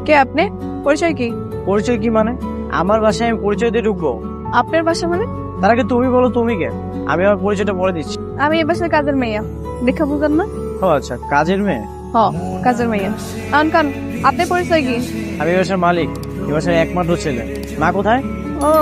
কে আপনি? পরিচয় কি? পরিচয় কি মানে? আমার বাসায় আমি পরিচয় দিয়ে ঢুকবো? আপনার বাসা মানে? তার আগে তুমি বলো তুমি কে? আমি আমার পরিচয়টা বলে দিচ্ছি। আমি এই বাসার কাজের মেয়ে। দেখা বুঝেন না? ও আচ্ছা, কাজের মেয়ে? হ, কাজের মেয়ে। কান আপনার পরিচয় কি? আমি এই বাসার মালিক, এই বাসার একমাত্র ছেলে। মা কোথায়? ও,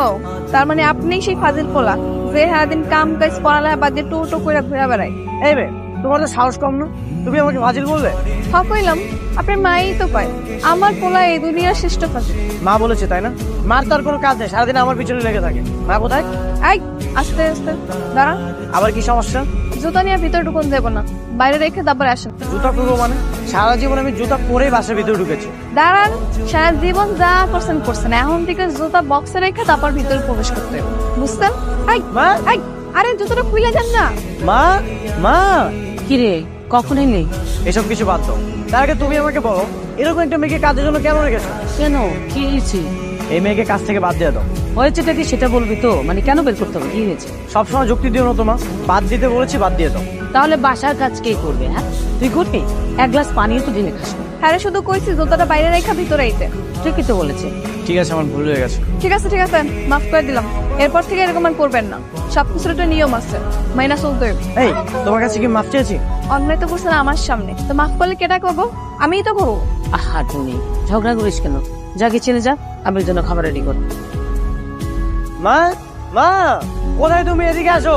তার মানে আপনি সেই ফাজিল পোলা যে সারাদিন কাম কাজ পড়ালেখা বাদ দিয়ে টোটো করে ঘুরে বেড়ায়। এই বে, তোমার তো সাহস কম না? তুমি আমাকে ফাজিল বললে? হ কইলাম, আপনার মাই তো কয় আমার পোলা এই দুনিয়ার শ্রেষ্ঠ ফাজিল। মা বলেছে তাই না? মার তার কোনো কাজ নেই, সারাদিন আমার পিছনে লেগে থাকে। মা কোথায়? এই আস্তে আস্তে দাঁড়ান। আবার কি সমস্যা? জুতা নিয়ে ভিতরে ঢুকুন যাব না, বাইরে রেখে তারপর আসেন। জুতা করবো মানে? সারা জীবন আমি জুতা পরেই বাসার ভিতরে ঢুকেছি। দাঁড়ান, সারা জীবন যা করছেন করছেন, এখন থেকে জুতা বক্সে রেখে তারপর ভিতরে প্রবেশ করতে হবে, বুঝছেন? মা, আরে জুতোটা খুলে যান না। মা, মা। কিরে, কখন এলি? এসব কিছু বাদ দাও। তার আগে তুমি আমাকে বলো, এরকম একটা মেয়েকে কাজের জন্য কেন রেখেছো? কেন, কি হয়েছে? এই মেয়েকে কাজ থেকে বাদ দিয়ে দাও। হয়েছেটা কি সেটা বলবি তো? মানে কেন বের করতে হবে, কি হয়েছে? সবসময় যুক্তি দিও না তোমা। বাদ দিতে বলেছি, বাদ দিয়ে দাও। তাহলে বাসার কাজ কে করবে? হ্যাঁ, তুই করবি? এক গ্লাস পানিও তো ঢেলে খাস না। হ্যাঁ শুধু কইছি জুতাটা বাইরে রেখা ভিতরে আইতে। ঠিকই তো বলেছে। ঠিক আছে, আমার ভুল হয়ে গেছে। ঠিক আছে ঠিক আছে, মাফ করে দিলাম। এরপর থেকে এরকম আর করবেন না। সবকিছুর একটা নিয়ম আছে, মাইনা চলতে হবে। এই, তোমার কাছে কি মাফ চেয়েছি? অন্যায় তো করছেন আমার সামনে, তো মাফ করলে কেটা করবো? আমিই তো করবো। আহা টুনি, ঝগড়া করিস কেন? যা কিচেনে যা, আমি ওর জন্য খাবার রেডি কর। মা, মা, কোথায় তুমি? এদিকে আসো।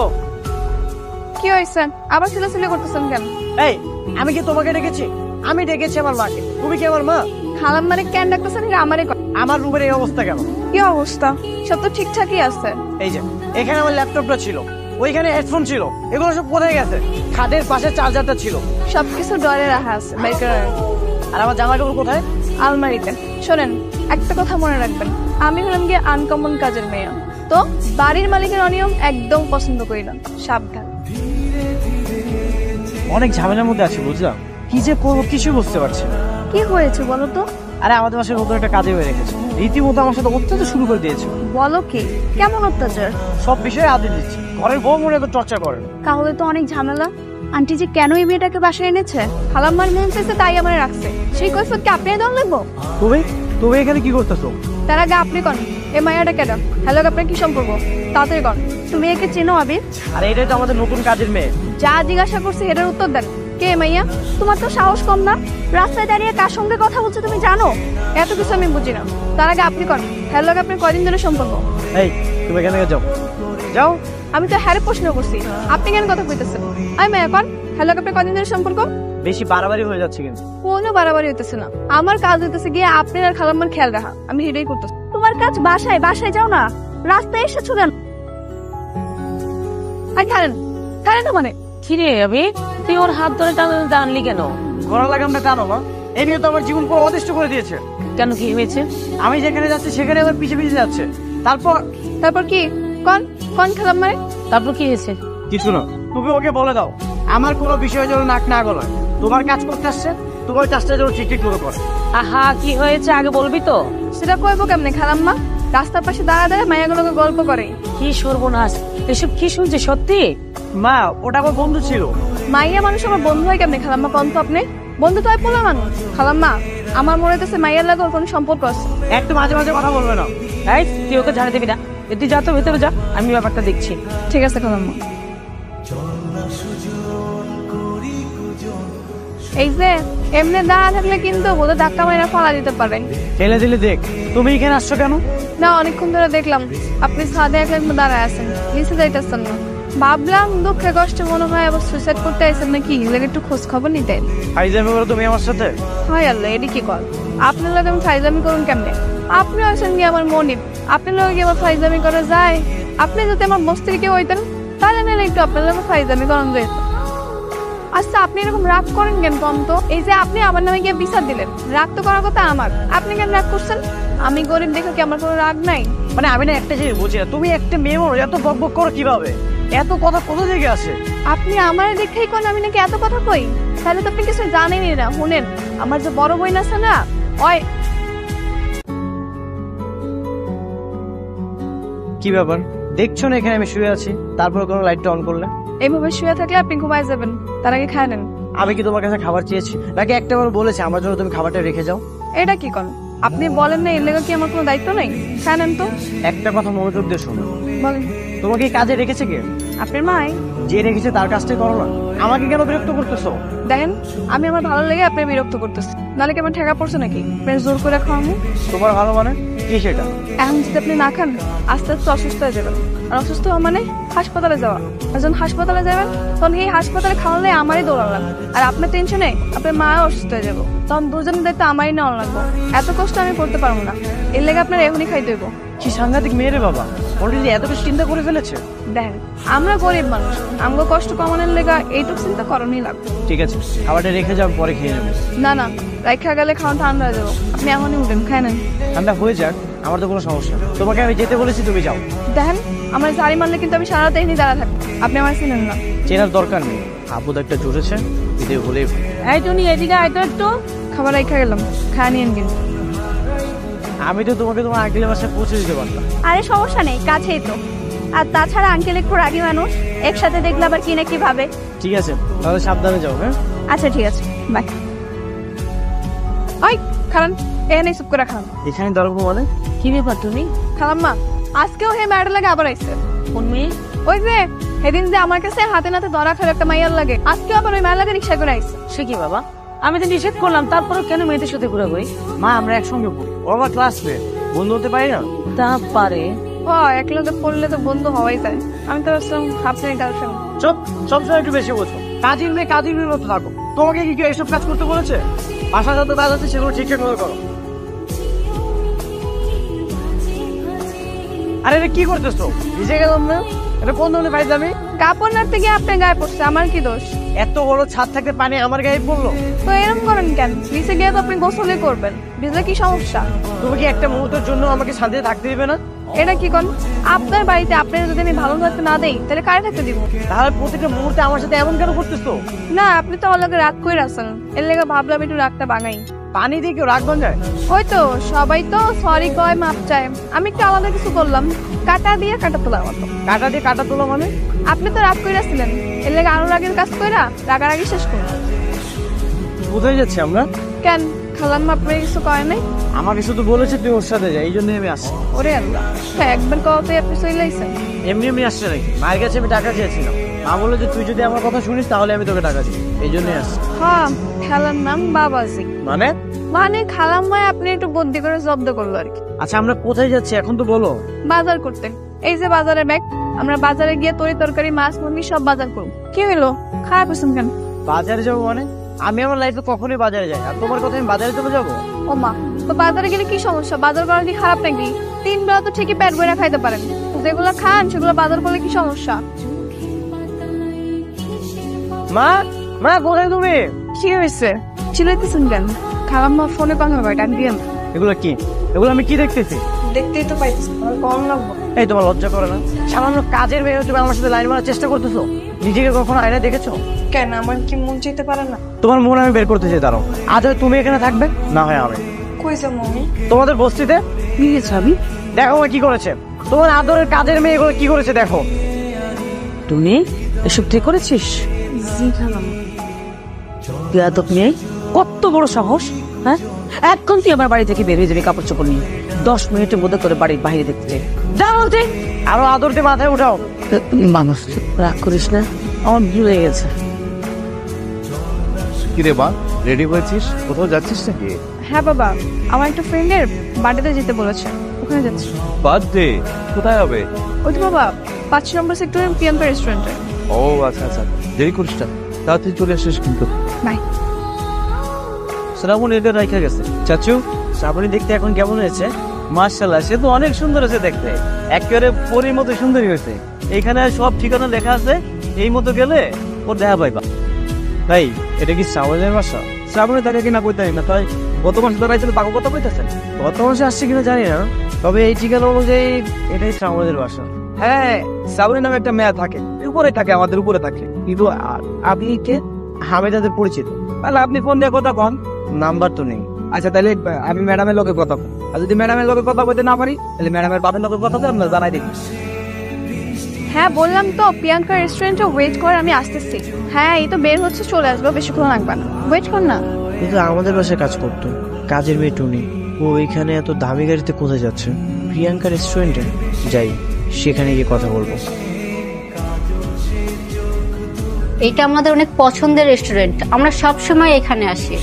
কি হয়েছে? আবার ছেলেছেলে করতেছেন কেন? এই, আমি কি তোমাকে ডেকেছি? আমি ডেকেছি আমার মাকে। তুমি কি আমার মা? খালাম মানে কেন ডাকতেছেন? আমারে আমার রুমের এই অবস্থা কেন? কি অবস্থা? সব তো ঠিকঠাকই আছে। এই যে এখানে আমার ল্যাপটপটা ছিল, ওইখানে হেডফোন ছিল, এগুলো সব কোথায় গেছে? খাটের পাশে চার্জারটা ছিল। সবকিছু ডরে রাখা আছে, বের করে রাখেন। আর আমার জামা কাপড় কোথায়? আলমারিতে। শোনেন, একটা কথা মনে রাখবেন, আমি হলাম গিয়ে আনকমন কাজের মেয়ে, তো বাড়ির মালিকের অনিয়ম একদম পছন্দ করি না, সাবধান। অনেক ঝামেলার মধ্যে আছি, বুঝলাম। কি যে করবো কিছু বুঝতে পারছি না। কি হয়েছে বলো তো? আরে আমাদের বাসায় নতুন একটা কাজে হয়ে রেখেছে, রীতিমতো আমার সাথে অত্যাচার শুরু করে দিয়েছে। বলো কি? কেমন অত্যাচার? সব বিষয়ে আদেশ দিচ্ছে, ঘরের বউ মনে এত চর্চা করে না। তাহলে তো অনেক ঝামেলা। আন্টি যে কেন এই মেয়েটাকে বাসায় এনেছে? খালাম্মার মন চাইছে তাই আমার রাখছে, সেই কৈফিয়ত কি আপনি দেওয়া লাগবো? তুমি তুমি এখানে কি করতেছো? তার আগে আপনি কন, এই মায়াটা কেন? হ্যালো, আপনার কি সম্পর্ক? তাড়াতাড়ি কন। তুমি একে চেনো আবির? আরে এটাই তো আমাদের নতুন কাজের মেয়ে। যা জিজ্ঞাসা করছি এটার উত্তর দেন। কে মাইয়া? তোমার তো সাহস কম না? রাস্তায় দাঁড়িয়ে কার সঙ্গে কথা বলছো তুমি জানো? এত কিছু আমি বুঝি না। তার আগে আপনি কন, হ্যালো, আপনার কয়দিন ধরে সম্পর্ক? এই, তুমি এখান থেকে যাও, যাও। আমি তো হ্যারে প্রশ্ন করছি, আপনি কেন কথা কইতেছেন? আমি মাইয়া কন, হ্যালো, আপনার কয়দিন ধরে সম্পর্ক? বেশি বাড়াবাড়ি হয়ে যাচ্ছে কিন্তু। কোনো বাড়াবাড়ি হইতেছে না। আমার কাজ হইতেছে গিয়ে আপনার আর খালাম্মার খেয়াল রাখা, আমি এটাই করতেছি। তোমার কাজ বাসায়, বাসায় যাও না, রাস্তায় এসেছো কেন? আই ছাড়েন, ছাড়েন না মানে। কিরে আমি, তুই ওর হাত ধরে টানলি কেন? ঘোরা লাগাম না টানো মা, এই নিয়ে তো আমার জীবন পুরো অতিষ্ঠ করে দিয়েছে। কেন, কি হয়েছে? আমি যেখানে যাচ্ছি সেখানে আবার পিছে পিছে যাচ্ছে। তারপর তারপর কি? কন কন খালাম্মারে। তারপর কি হয়েছে? কিছু না, তুমি ওকে বলে দাও আমার কোনো বিষয়ের জন্য নাক না গলায়। তোমার কাজ করতে আসছে, তোমার কাজটা যেন ঠিক ঠিক করে করে। আহা, কি হয়েছে আগে বলবি তো? সেটা কইবো কেমনে খালাম্মা? রাস্তার পাশে দাঁড়া দাঁড়া মায়াগুলোকে গল্প করে। কি সর্বনাশ, এসব কি শুনছে সত্যি? মা, ওটা আমার বন্ধু ছিল। মাইয়া মানুষ আমার বন্ধু হয় কেমনে খালাম্মা? কন তো আপনি। বন্ধু তো হয় পোলা মানুষ। খালাম্মা, আমার মনে হইতেছে মাইয়ার লাগে ওর কোনো সম্পর্ক আছে। একটু মাঝে মাঝে কথা বলবে না। এই, তুই ওকে জানিয়ে দিবি না। তুই যা তো ভেতরে যা, আমি ব্যাপারটা দেখছি। ঠিক আছে খালাম্মা। এই যে এমনি দাঁড়া থাকলে কিন্তু বোধহয় ধাক্কা মাইরা ফালা দিতে পারে। ঠেলে দিলে দেখ। তুমি এখানে আসছো কেন? না, অনেকক্ষণ ধরে দেখলাম আপনি ছাদে একদম দাঁড়ায় আছেন, নিচে যাইতেছেন না। ভাবলাম দুঃখে কষ্টে মনে হয় আবার সুইসাইড করতে আইছেন নাকি, এলাকা একটু খোঁজ খবর নিতেন। ফাইজলামি করো তুমি আমার সাথে? হয় আল্লাহ, এটি কি কল? আপনার লোক আমি ফাইজলামি করুন কেমনে? আপনি আছেন কি আমার মনিব, আপনার লোক কি আমার ফাইজলামি করা যায়? আপনি যদি আমার বস্তিকে হইতেন তাহলে না একটু আপনার লোক ফাইজলামি করেন যেত। আচ্ছা, আপনি এরকম রাগ করেন কেন কম তো? এই যে আপনি আমার নামে গিয়ে বিচার দিলেন, রাগ তো করার কথা আমার, আপনি কেন রাগ করছেন? আমি গরিব দেখে কি আমার কোনো রাগ নাই? মানে আমি না একটা জিনিস বুঝি না, তুমি একটা মেয়ে মানুষ এত বক বক করো কিভাবে? এত কথা কোথা থেকে আসে? আপনি আমার দেখেই কোন আমি নাকি এত কথা কই? তাহলে তো আপনি কিছু জানেনই না। শুনেন, আমার যে বড় বোন আছে না, ওই। কি ব্যাপার দেখছো না এখানে আমি শুয়ে আছি, তারপর কোনো লাইটটা অন করলে? এইভাবে শুয়ে থাকলে আপনি ঘুমায় যাবেন, তার আগে খায় নেন। আমি কি তোমার কাছে খাবার চেয়েছি নাকি একটাবার বলেছি আমার জন্য তুমি খাবারটা রেখে যাও? এটা কি কোন? আপনি বলেন না এর লেগে কি আমার কোনো দায়িত্ব নেই? জানেন তো। একটা কথা মনোযোগ দিয়ে শোনো, বলেন। তোমাকে এই কাজে রেখেছে কে? আপনার মাই। যে রেখেছে তার কাজটাই করো না, আমাকে কেন বিরক্ত করতেছো? দেখেন, আমি আমার ভালো লেগে আপনি বিরক্ত করতেছি, নাহলে কি আমার ঠেকা পড়ছে নাকি প্রেস জোর করে খাওয়াবো? তোমার ভালো মানে কি সেটা? এখন যদি আপনি না খান আস্তে আস্তে অসুস্থ হয়ে যাবেন, আর অসুস্থ হওয়া মানে হাসপাতালে যাওয়া। আর যখন হাসপাতালে যাবেন তখন এই হাসপাতালে খাওয়ালে আমারই দৌড়ান লাগবে, আর আপনার টেনশনে আপনার মা অসুস্থ হয়ে যাবো, তখন দুজনের দায়িত্ব আমারই নেওয়া লাগবে। এত কষ্ট আমি করতে পারবো না, এর লেগে আপনার এখনই খাইতে হইব। কি সাংঘাতিক মেয়ে রে বাবা, অলরেডি এত কিছু চিন্তা করে ফেলেছে। দেখেন, আমরা গরিব মানুষ, আমগো কষ্ট কমানোর লেগা এইটুকু চিন্তা করণই লাগবে। ঠিক আছে, খাবারটা রেখে যাও, পরে খেয়ে নেবো। না না, রাইখা গেলে খাওয়া ঠান্ডা হয়ে যাবো, আপনি এখনই উঠেন, খায় নেন। ঠান্ডা হয়ে যাক, আমার তো কোনো সমস্যা নেই। তোমাকে আমি যেতে বলেছি, তুমি যাও। দেখেন, আমার জারি মারলে কিন্তু আমি সারা রাত এখানে দাঁড়া থাকবো, আপনি আমার চিনেন না। চেনার দরকার নেই, আব্বু তো একটা জুটেছে, এতে হলেই। এই টুনি, এদিকে আয় তো একটু। খাবার রাইখা গেলাম, খায় নিয়েন কিন্তু। আমি তো তোমাকে তোমার আঙ্কেলের বাসায় পৌঁছে দিতে পারতাম। আরে সমস্যা নেই, কাছেই তো। আর তাছাড়া আঙ্কেল একটু রাগী মানুষ, একসাথে দেখলে আবার কি না কি ভাবে। ঠিক আছে, তাহলে সাবধানে যাও। হ্যাঁ, আচ্ছা ঠিক আছে, বাই। ওই খালান, এখানে চুপ করে খান। এখানে দরকার মানে? কি ব্যাপার টুনি? খালাম্মা, আজকেও হে ম্যাডার লাগে আবার আইসে। কোন মেয়ে? ওই যে সেদিন যে আমার কাছে হাতে নাতে ধরা খেলে একটা মাইয়ার লাগে, আজকেও আবার ওই মায়ের লাগে রিক্সা করে আইসে। সে কি বাবা? আমি তো নিষেধ করলাম, তারপরেও কেন মেয়েদের সাথে ঘোরাঘুরি? মা, আমরা একসঙ্গে পড়ি, ও আমার ক্লাসমেট, বন্ধু হতে পারি না? তা পারে। ও একলগে পড়লে তো বন্ধু হওয়াই যায়। আমি তো ভাবছিলাম আপনার গার্লফ্রেন্ড। চুপ, সবসময় একটু বেশি বোঝো। কাজের মেয়ে কাজের মেয়ের মতো থাকো। তোমাকে কি কেউ এসব কাজ করতে বলেছে? বাসা যত কাজ আছে সেগুলো ঠিকঠাক মতো করো। আরে এটা কি করতেছো? ভিজে গেলাম না? এটা কোন ধরনের ফাইজলামি? কাপড় নাড়তে গিয়ে আপনার গায়ে পড়ছে, আমার কি দোষ? এত বড় ছাদ থাকতে পানি আমার গায়ে পড়লো? তো এরকম করেন কেন? নিচে গিয়ে তো আপনি গোসলে করবেন, ভিজলে কি সমস্যা? তুমি কি একটা মুহূর্তের জন্য আমাকে শান্তিতে থাকতে দিবে না? এটা কি কোন? আপনার বাড়িতে আপনার যদি আমি ভালো থাকতে না দেই তাহলে কারে থাকতে দিব? তাহলে প্রত্যেকটা মুহূর্তে আমার সাথে এমন কেন করতেছো? না, আপনি তো আমার লগে রাগ করে আসেন, এর লেগে ভাবলাম একটু রাগটা বাঙাই। পানি দিয়ে কেউ রাগ ভাঙায়? ওই তো সবাই তো সরি কয়, মাপ চায়, আমি একটু আলাদা কিছু করলাম, কাটা দিয়ে কাটা তোলার মতো। কাটা দিয়ে কাটা তোলা মানে? আপনি তো রাগ করে আসছিলেন, এর লেগে আরো রাগের কাজ কইরা রাগারাগি শেষ করুন। কোথায় যাচ্ছি আমরা? কেন খালাম্মা আপনার কিছু কয় নাই? আমাকে শুধু বলেছে তুই ওর সাথে যাই, এই জন্য আমি আসছি। ওরে আল্লাহ, হ্যাঁ একবার কওয়াতে আপনি চলে আইছেন। এমনি এমনি আসছে নাকি? মায়ের কাছে আমি টাকা চেয়েছিলাম, মা বললো যে তুই যদি আমার কথা শুনিস তাহলে আমি তোকে টাকা দিই, এই জন্যই আসছি। হ্যাঁ, খালার নাম বাবাজি। মানে? মানে খালাম্মায় আপনি একটু বুদ্ধি করে জব্দ করলো আর কি। আচ্ছা, আমরা কোথায় যাচ্ছি এখন তো বলো। বাজার করতে। এই যে বাজারের ব্যাগ, আমরা বাজারে গিয়ে তরি তরকারি মাছ মুরগি সব বাজার করব। কি হইলো, খারাপ হয়েছেন কেন? বাজারে যাবো মানে? আমি আমার লাইফে কখনোই বাজারে যাই, আর তোমার কথা আমি বাজারে চলে যাবো? ও মা, তো বাজারে গেলে কি সমস্যা? বাজার করা কি খারাপ নাকি? 3 বেলা তো ঠিকই পেট ভরে খাইতে পারেন, যেগুলো খান সেগুলো বাজার করলে কি সমস্যা? মা, মা কোথায় তুমি? কি হয়েছে, চিলাইতেছেন কেন? খালাম্মা ফোনে কথা কয়, ডাক দিয়ে না। এগুলো কি? এগুলো আমি কি দেখতেছি? দেখতেই তো পাইতেছি, আমার কম লাগবো। এই তোমার লজ্জা করে না? সামান্য কাজের মেয়ে তুমি আমার সাথে লাইন মারার চেষ্টা করতেছো? নিজেকে কখনো আয়নায় দেখেছো? কেন, আমার কি মন চাইতে পারে না? তোমার মন আমি বের করতে চাই, দাঁড়াও। আজ হয় তুমি এখানে থাকবে, না হয় আমি। কইছে মমি? তোমাদের বস্তিতে কি গেছে আমি? দেখো কি করেছে তোমার আদরের কাজের মেয়ে, এগুলো কি করেছে দেখো। টুনি, এসব ঠিক করেছিস? জি খালাম। বেয়াদব মেয়ে, কত বড় সাহস! হ্যাঁ, এখন তুই আমার বাড়ি থেকে বের হয়ে যাবি কাপড় চোপড় নিয়ে। 10 মিনিটের মধ্যে তোর বাড়ির বাইরে দেখতে চাই। যা বলতে। আরো আদর দিয়ে মাথায় উঠাও। মানুষ, রাগ করিস না, আমার ভুল হয়ে গেছে। কিরে মা, রেডি হয়েছিস? কোথাও যাচ্ছিস নাকি? হ্যাঁ বাবা, আমার একটা ফ্রেন্ডের বার্থডেতে যেতে বলেছে, ওখানে যাচ্ছি। বার্থডে? কোথায় হবে? ওই তো বাবা, 5 নম্বর সেক্টরের প্রিয়াঙ্কা রেস্টুরেন্টে। ও আচ্ছা আচ্ছা, দেরি করিস না, তাড়াতাড়ি চলে আসিস কিন্তু। বাই। শ্রাবণ এদের রাখা গেছে। চাচু, শ্রাবণী দেখতে এখন কেমন হয়েছে? মার্শাল্লাহ, সে তো অনেক সুন্দর হয়েছে দেখতে, একেবারে পরীর মতো সুন্দরী হয়েছে। এখানে সব ঠিকানা লেখা আছে, এই মতো গেলে ওর দেখা পাইবা। তাই এটা কি শ্রাবণের বাসা? শ্রাবণে তাকে কিনা কইতে না, তাই গত মাসে তো রাইছিল তাকে কথা কইতেছেন। গত মাসে আসছে কিনা জানি না, তবে এই ঠিকানা অনুযায়ী এটাই শ্রাবণের বাসা। হ্যাঁ, শ্রাবণীর নামে একটা মেয়ে থাকে, উপরে থাকে, আমাদের উপরে থাকে। কিন্তু আপনি কে? আমি তাদের পরিচিত। তাহলে আপনি ফোন দিয়ে কথা কন। নাম্বার তো নেই। আচ্ছা, তাহলে আমি ম্যাডামের লোকে কথা কই। আর যদি ম্যাডামের লোকে কথা বলতে না পারি, তাহলে ম্যাডামের বাপের লোকে কথা বলে আপনার জানাই দিন। হ্যাঁ বললাম তো, প্রিয়াঙ্কা রেস্টুরেন্টে ওয়েট কর, আমি আসতেছি। হ্যাঁ এই তো বের হচ্ছে, চলে আসবো, বেশিক্ষণ লাগবে না, ওয়েট কর না। কিন্তু আমাদের বাসায় কাজ করতো, কাজের মেয়ে টুনি, ও ও এখানে এত দামি গাড়িতে কোথায় যাচ্ছে? প্রিয়াঙ্কা রেস্টুরেন্টে যাই, সেখানে গিয়ে কথা বলবো। এটা আমাদের অনেক পছন্দের রেস্টুরেন্ট, আমরা সব সময় এখানে আসি।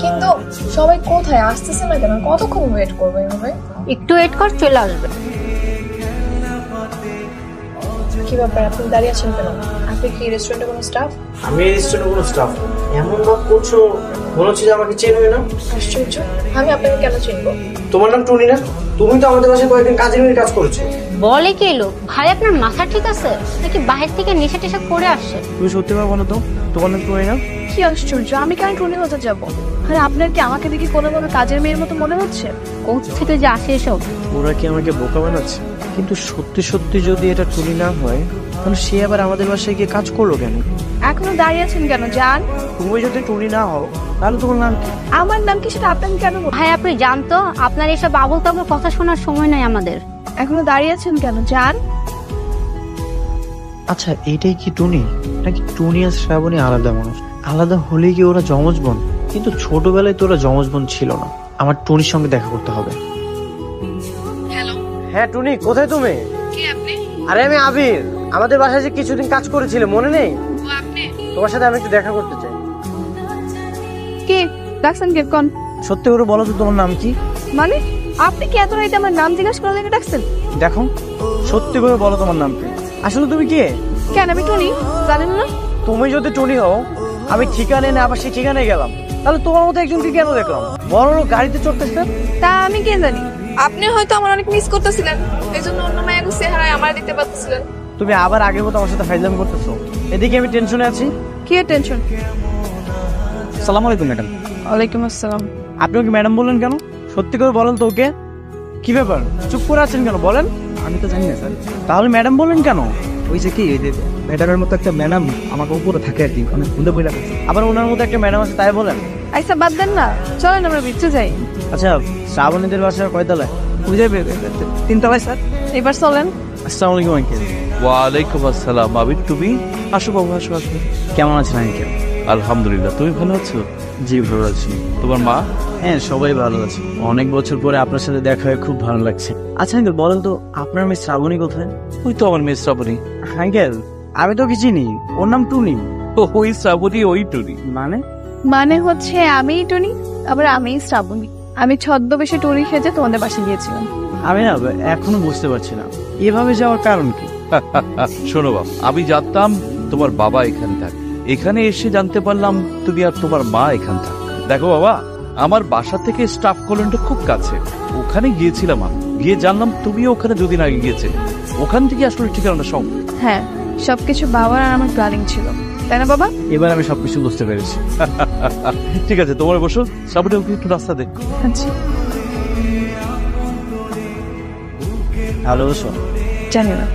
কিন্তু সবাই কোথায় আসতেছে না কেন? কতক্ষণ ওয়েট করবো এভাবে? একটু ওয়েট কর, চলে আসবে। কি ব্যাপার, আপনি দাঁড়িয়ে আছেন কেন? আপনি কি রেস্টুরেন্টে কোনো স্টাফ? আমি এই রেস্টুরেন্টে কোনো স্টাফ। এমন ভাব করছো মনে হচ্ছে যে আমাকে চেনবে না। আশ্চর্য, আমি আপনাকে কেন চিনবো? তোমার নাম টুনি না? তুমি তো আমাদের বাসায় কয়েকদিন কাজের মেয়ে কাজ করেছো। বলে কি এলো ভাই, আপনার মাথা ঠিক আছে নাকি বাহির থেকে নেশা টেশা করে আসছে? তুমি সত্যি করে বলো তো, তোমার নাম টুনি না? কি আশ্চর্য, আমি কেন টুনি হতে যাবো? আরে আপনার কি আমাকে দেখে কোনোভাবে কাজের মেয়ের মতো মনে হচ্ছে? কোথা থেকে যে আসে এসব? ওরা কি আমাকে বোকা বানাচ্ছে? কিন্তু সত্যি সত্যি যদি এটা টুনি না হয়, তাহলে সে আবার আমাদের বাসায় গিয়ে কাজ করলো কেন? এখনো দাঁড়িয়ে আছেন কেন? যান। তুমি যদি টুনি না হও তাহলে তোমার নাম কি? আমার নাম কি সেটা আপনাকে কেন বলবো? ভাই আপনি জানতো, আপনার এসব আবল তাবল কথা শোনার সময় নাই আমাদের। এখনো দাঁড়িয়ে আছেন কেন? যান। আচ্ছা, এইটাই কি টুনি নাকি টুনি আর শ্রাবণী আলাদা মানুষ? আলাদা হলেই কি ওরা যমজ বোন? কিন্তু ছোটবেলায় তো ওরা যমজ বোন ছিল না। আমার টুনির সঙ্গে দেখা করতে হবে। হ্যাঁ টুনি, কোথায় তুমি? আরে আমি আবির, আমাদের বাসায় যে কিছুদিন কাজ করেছিলে মনে নেই? তোমার সাথে আমি একটু দেখা করতে চাই। কি ডাকছেন? কে কোন? সত্যি করে বলো তো তোমার নাম কি? মানে আপনি কি এত রাইতে আমার নাম জিজ্ঞাসা করার লেগে ডাকছেন? দেখো, সত্যি করে বলো তোমার নাম কি? আসলে তুমি কে? কেন আমি টুনি জানেন না? তুমি যদি টুনি হও, আমি ঠিকানে না আবার সেই ঠিকানায় গেলাম, তাহলে তোমার মতো একজনকে কেন দেখলাম বড় গাড়িতে চড়তেছেন? তা আমি কে জানি? আপনি হয়তো আমার অনেক মিস করতেছিলেন, এজন্য অন্য মায়াগো চেহারায় আমার দেখতে পাচ্ছিলেন। তুমি আবার আগের মতো আমার সাথে ফাইজলামি করতেছো। এদিকে আমি টেনশনে আছি। কি টেনশন? সালাম আলাইকুম ম্যাডাম। ওয়ালাইকুম আসসালাম। আপনি ওকে ম্যাডাম বললেন কেন? সত্যি করে বলেন তো ওকে, কি ব্যাপার চুপ করে আছেন কেন বলেন? আমি তো জানি না স্যার। তাহলে ম্যাডাম বললেন কেন? ওই যে কি, ম্যাডামের মতো একটা ম্যাডাম আমাকে উপরে থাকে আর কি, অনেক সুন্দর বইলা আছে। আবার ওনার মতো একটা ম্যাডাম আছে তাই বলেন? আচ্ছা বাদ দেন না, চলেন আমরা বিচে যাই। আচ্ছা, শ্রাবণীদের বাসার কয়তলায়? ওই যে 3 তলায় স্যার। এবার চলেন। আসসালামু আলাইকুম আঙ্কেল। ওয়ালাইকুম আসসালাম। আবির তুমি? আসো বাবু, আসো আসো। কেমন আছেন আঙ্কেল? আলহামদুলিল্লাহ, তুমি ভালো আছো? জি ভালো আছি। তোমার মা? হ্যাঁ সবাই ভালো আছে। অনেক বছর পরে আপনার সাথে দেখা হয়ে খুব ভালো লাগছে। আচ্ছা আঙ্কেল বলেন তো, আপনার মেয়ে শ্রাবণী কোথায়? ওই তো আমার মেয়ে শ্রাবণী। আঙ্কেল আমি তো কি চিনি, ওর নাম টুনি। ওই শ্রাবণী, ওই টুনি। মানে? মানে হচ্ছে আমিই টুনি, আবার আমিই শ্রাবণী। আমি ছদ্মবেশে টুনি সেজে তোমাদের বাসায় গিয়েছিলাম। আমি না এখনো বুঝতে পারছি না এভাবে যাওয়ার কারণ কি। শোনো বাবা, আমি জানতাম তোমার বাবা এখানে থাকে, এখানে এসে জানতে পারলাম তুমি আর তোমার মা এখানে থাকে। দেখো বাবা, আমার বাসা থেকে স্টাফ কলোনিটা খুব কাছে, ওখানে গিয়েছিলাম আমি, গিয়ে জানলাম তুমিও ওখানে দুদিন আগে গিয়েছে। ওখান থেকে আসলে ঠিকানাটা সব। হ্যাঁ, সবকিছু বাবার আর আমার প্ল্যানিং ছিল, তাই না বাবা? এবার আমি সবকিছু বুঝতে পেরেছি। ঠিক আছে, তোমার বসো, শ্রাবণী ওকে একটু রাস্তা দে। আচ্ছা হ্যালো বসো। জানি না,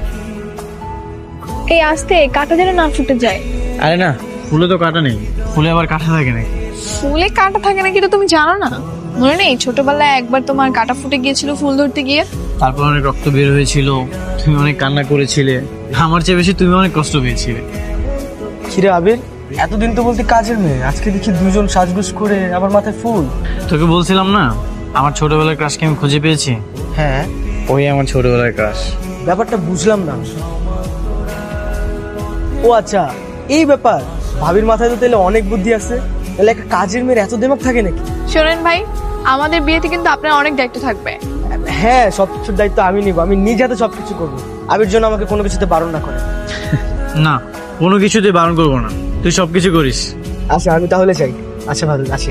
এই আস্তে কাটা যেন না ছুটে যায়। আরে না, ফুলে তো কাটা নেই। ফুলে আবার কাটা থাকে নাকি? ফুলে কাটা থাকে নাকি তো তুমি জানো না? মনে নেই ছোটবেলায় একবার তোমার কাটা ফুটে গিয়েছিল ফুল ধরতে গিয়ে? তারপর অনেক রক্ত বের হয়েছিল, তুমি অনেক কান্না করেছিলে, আমার চেয়ে বেশি তুমি অনেক কষ্ট পেয়েছিলে। কিরে আবির, এতদিন তো বলতে কাজের মেয়ে, আজকে দেখি দুজন সাজগুজ করে আবার মাথায় ফুল। তোকে বলছিলাম না আমার ছোটবেলার ক্রাশকে আমি খুঁজে পেয়েছি। হ্যাঁ, ওই আমার ছোটবেলার ক্রাশ। ব্যাপারটা বুঝলাম না। ও আচ্ছা, এই ব্যাপার। ভাবির মাথায় তো তাহলে অনেক বুদ্ধি আছে, তাহলে একটা কাজের মেয়ের এত দিমাগ থাকে নাকি? শোনেন ভাই, আমাদের বিয়েতে কিন্তু আপনার অনেক দায়িত্ব থাকবে। হ্যাঁ, সবকিছুর দায়িত্ব আমি নিব, আমি নিজে হাতে সবকিছু করবো। আবির জন্য আমাকে কোনো কিছুতে বারণ না করে। না, কোনো কিছুতে বারণ করবো না, তুই সবকিছু করিস। আচ্ছা আমি তাহলে চাই। আচ্ছা ভালো, আসি।